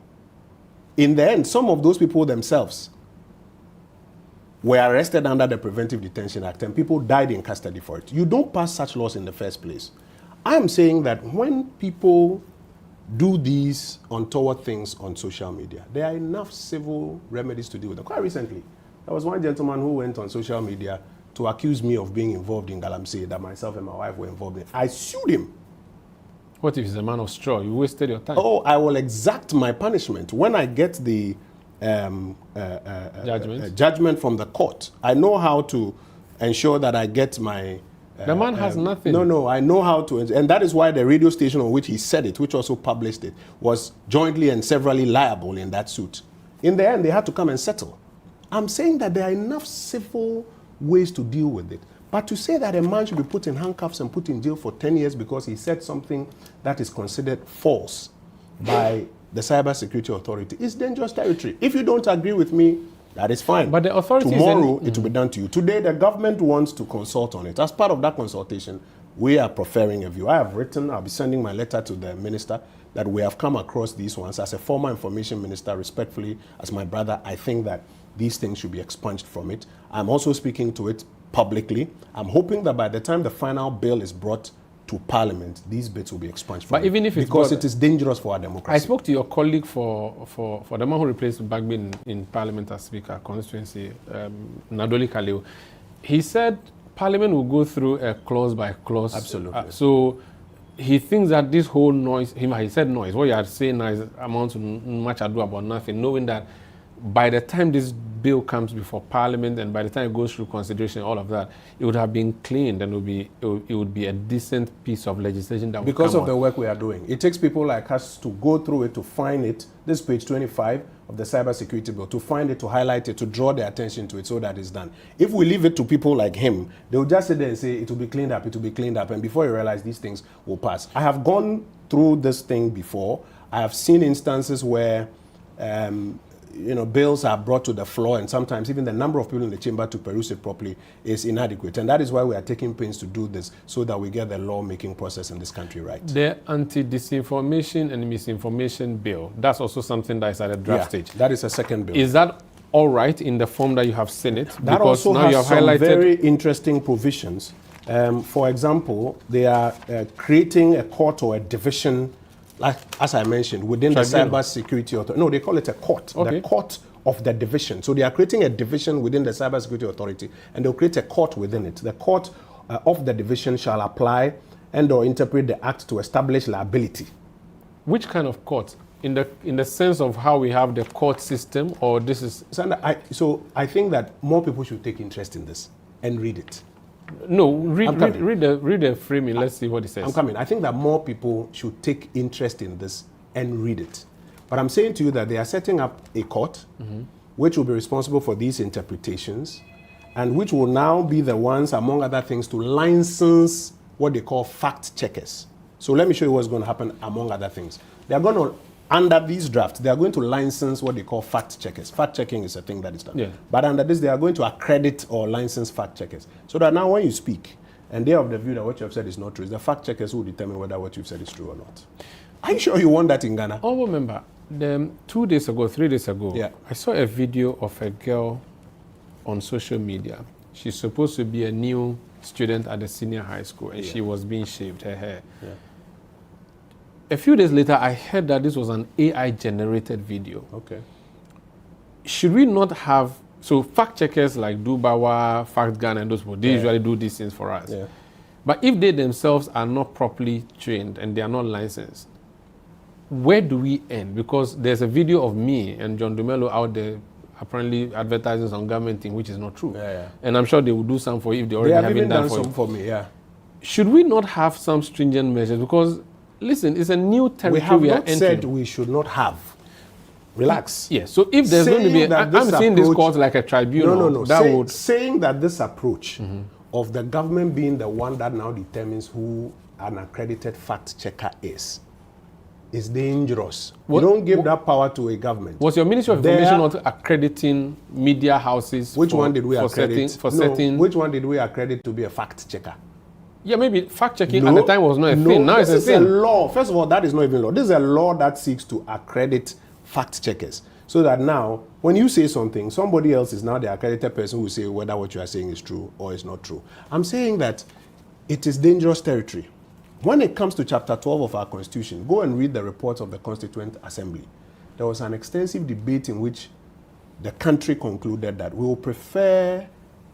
In the end, some of those people themselves were arrested under the Preventive Detention Act, and people died in custody for it. You don't pass such laws in the first place. I am saying that when people do these untoward things on social media. There are enough civil remedies to deal with them. Quite recently, there was one gentleman who went on social media to accuse me of being involved in Galamsey, that myself and my wife were involved in. I sued him. What if he's a man of straw? You wasted your time. Oh, I will exact my punishment. When I get the judgment from the court, I know how to ensure that I get my... the man has nothing. No, I know how to... And that is why the radio station on which he said it, which also published it, was jointly and severally liable in that suit. In the end, they had to come and settle. I'm saying that there are enough civil ways to deal with it. But to say that a man should be put in handcuffs and put in jail for 10 years because he said something that is considered false by the Cybersecurity Authority is dangerous territory. If you don't agree with me, that is fine. But the authorities... Tomorrow, it will be done to you. Today, the government wants to consult on it. As part of that consultation, we are preferring a view. I have written, I'll be sending my letter to the minister, that we have come across these ones. As a former information minister, respectfully, as my brother, I think that these things should be expunged from it. I'm also speaking to it publicly. I'm hoping that by the time the final bill is brought to Parliament, these bits will be expunged from but even if it's because it is dangerous for our democracy. I spoke to your colleague for the man who replaced Bagby in Parliament as Speaker, constituency, Nadoli Kaleo. He said Parliament will go through a clause by clause. Absolutely. So he thinks that this whole noise, he said noise, what you are saying now is amounts to much ado about nothing, knowing that by the time this bill comes before Parliament and by the time it goes through consideration, all of that, it would have been cleaned and it would be a decent piece of legislation that would because come of the work we are doing. It takes people like us to go through it, to find it. This is page 25 of the Cybersecurity Bill, to find it, to highlight it, to draw their attention to it so that it's done. If we leave it to people like him, they'll just sit there and say, it will be cleaned up, it will be cleaned up, and before you realize, these things will pass. I have gone through this thing before. I have seen instances where bills are brought to the floor, and sometimes even the number of people in the chamber to peruse it properly is inadequate. And that is why we are taking pains to do this, so that we get the law-making process in this country right. The anti-disinformation and misinformation bill, that's also something that is at a draft stage. That is a second bill. Is that all right in the form that you have seen it? That because also now has you have some highlighted very interesting provisions. For example, they are creating a court or a division, like as I mentioned, within Tribunal. the Cybersecurity Authority. No, they call it a court. Okay. The court of the division. So they are creating a division within the Cybersecurity Authority, and they'll create a court within it. The court of the division shall apply and or interpret the act to establish liability. which kind of court? In the sense of how we have the court system, or this is... So I think that more people should take interest in this and read it. No, read the framing. Let's see what it says. I'm coming. I think that more people should take interest in this and read it. But I'm saying to you that they are setting up a court which will be responsible for these interpretations, and which will now be the ones, among other things, to license what they call fact checkers. So let me show you what's going to happen among other things. They are going to, under these drafts, they are going to license what they call fact checkers. Fact checking is a thing that is done. Yeah. But under this, they are going to accredit or license fact checkers. So that now when you speak, and they are of the view that what you have said is not true, it's the fact checkers who will determine whether what you've said is true or not. Are you sure you want that in Ghana? Oh, remember, 3 days ago, Yeah. I saw a video of a girl on social media. She's supposed to be a new student at the senior high school, and she was being shaved, her hair. Yeah. A few days later, I heard that this was an AI-generated video. Okay. Should we not have... So fact checkers like Dubawa, FactGan, and those people, they usually do these things for us. Yeah. But if they themselves are not properly trained and they are not licensed, where do we end? Because there's a video of me and John Dumelo out there apparently advertising some government thing, which is not true. Yeah. And I'm sure they will do some for you if they already They have haven't even done for some for me, yeah. Should we not have some stringent measures? Because, listen, it's a new territory We have we are not entering. said we should not have. Relax. Yes, so if there's going to be... I'm seeing this court like a tribunal. No. That saying that this approach of the government being the one that now determines who an accredited fact checker is dangerous. We don't give that power to a government. Was your Ministry of Information not accrediting media houses? Which one did we accredit? Which one did we accredit to be a fact checker? Yeah, maybe fact-checking at the time was not a thing. Now it's a thing. This is a law. First of all, that is not even law. This is a law that seeks to accredit fact-checkers. So that now, when you say something, somebody else is now the accredited person who will say whether what you are saying is true or is not true. I'm saying that it is dangerous territory. When it comes to Chapter 12 of our Constitution, go and read the reports of the Constituent Assembly. There was an extensive debate in which the country concluded that we will prefer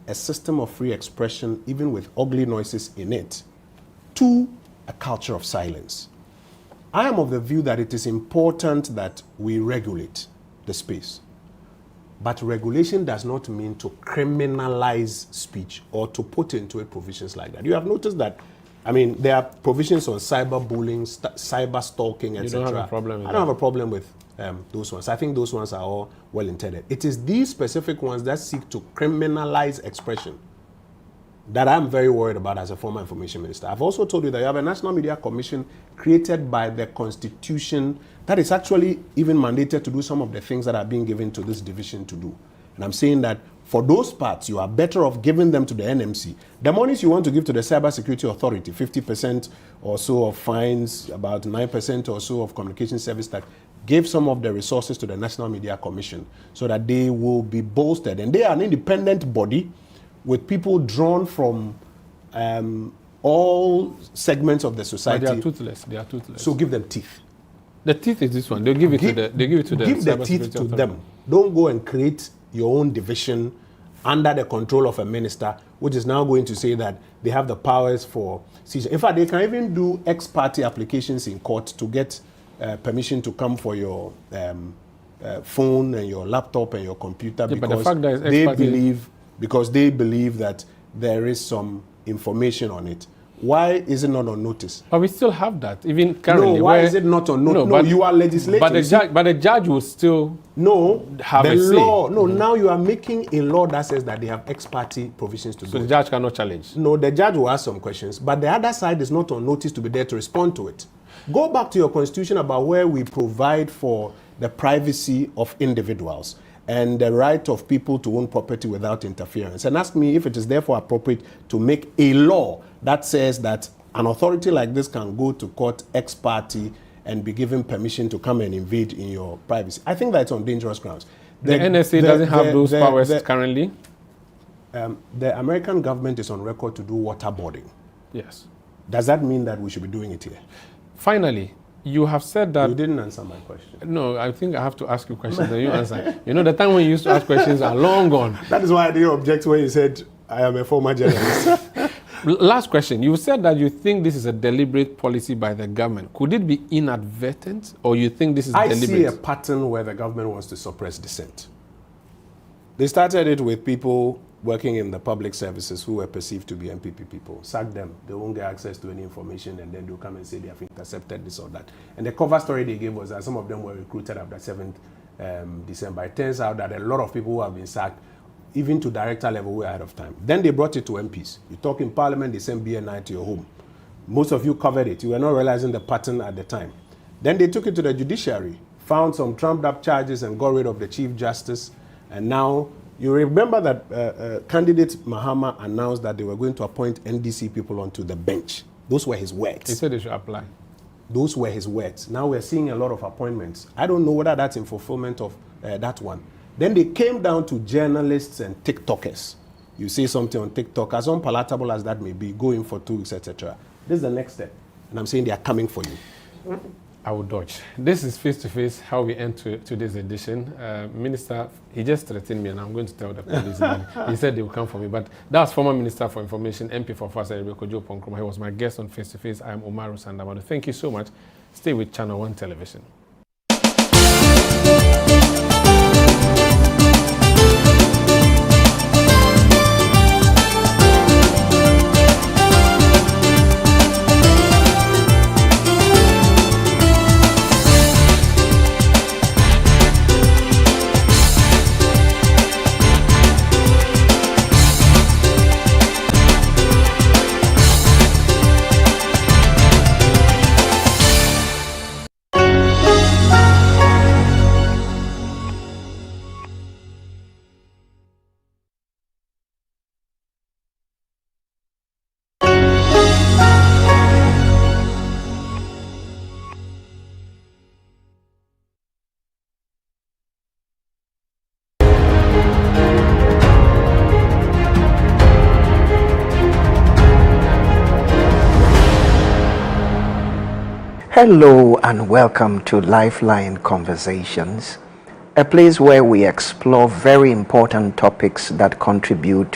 a system of free expression, even with ugly noises in it, to a culture of silence. I am of the view that it is important that we regulate the space. But regulation does not mean to criminalize speech or to put into it provisions like that. You have noticed that, I mean, there are provisions on cyberbullying, cyber stalking, etc. You don't have a problem with I don't have a problem with those ones. I think those ones are all well intended. It is these specific ones that seek to criminalize expression that I'm very worried about as a former information minister. I've also told you that you have a National Media Commission created by the Constitution that is actually even mandated to do some of the things that are being given to this division to do. And I'm saying that for those parts, you are better off giving them to the NMC. The monies you want to give to the Cybersecurity Authority, 50% or so of fines, about 9% or so of communication service tax, give some of the resources to the National Media Commission so that they will be bolstered. And they are an independent body with people drawn from all segments of the society. But they are toothless. They are toothless. So give them teeth. The teeth is this one. They'll give it to the. They give it to the. Give the teeth to them. Don't go and create your own division under the control of a minister, which is now going to say that they have the powers for seizure. In fact, they can even do ex-parte applications in court to get permission to come for your phone and your laptop and your computer, Yeah, but the because fact that it's they ex-parte- believe that there is some information on it. Why is it not on notice? But we still have that, even currently. No, why is it not on notice? No, you are legislating. But the judge will still have the a say. law. No, now you are making a law that says that they have ex-parte provisions to do So the it. judge cannot challenge. No, the judge will ask some questions, but the other side is not on notice to be there to respond to it. Go back to your constitution about where we provide for the privacy of individuals and the right of people to own property without interference, and ask me if it is therefore appropriate to make a law that says that an authority like this can go to court ex parte and be given permission to come and invade in your privacy. I think that's on dangerous grounds. The NSA doesn't have those powers currently. The American government is on record to do waterboarding. Yes. Does that mean that we should be doing it here? Finally, you have said that. You didn't answer my question. No, I think I have to ask you questions and you answer. You know, the time when you used to ask questions are long gone. That is why I didn't object when you said I am a former journalist. Last question. You said that you think this is a deliberate policy by the government. Could it be inadvertent, or you think this is deliberate? I see a pattern where the government wants to suppress dissent. They started it with people working in the public services who were perceived to be MPP people. Sack them. They won't get access to any information, and then they'll come and say they have intercepted this or that. And the cover story they gave was that some of them were recruited after 7th December. It turns out that a lot of people who have been sacked, even to director level, way ahead of time. Then they brought it to MPs. You talk in parliament, they send BNI to your home. Most of you covered it. You were not realizing the pattern at the time. Then they took it to the judiciary, found some trumped up charges and got rid of the Chief Justice. And now, you remember that candidate Mahama announced that they were going to appoint NDC people onto the bench. Those were his words. He said they should apply. Those were his words. Now we're seeing a lot of appointments. I don't know whether that's in fulfillment of that one. Then they came down to journalists and TikTokers. You say something on TikTok, as unpalatable as that may be, go in for 2 weeks, etc. This is the next step. And I'm saying they are coming for you. I will dodge. This is face-to-face, how we end today's edition. Minister, he just threatened me and I'm going to tell the police. He said they will come for me. But that's former Minister for Information, MP for Ofoase Ayirebi, Kojo Oppong Nkrumah. He was my guest on Face-to-Face. I am Umaru Sanda Amadu. Thank you so much. Stay with Channel 1 Television. Hello and welcome to Lifeline Conversations, a place where we explore very important topics that contribute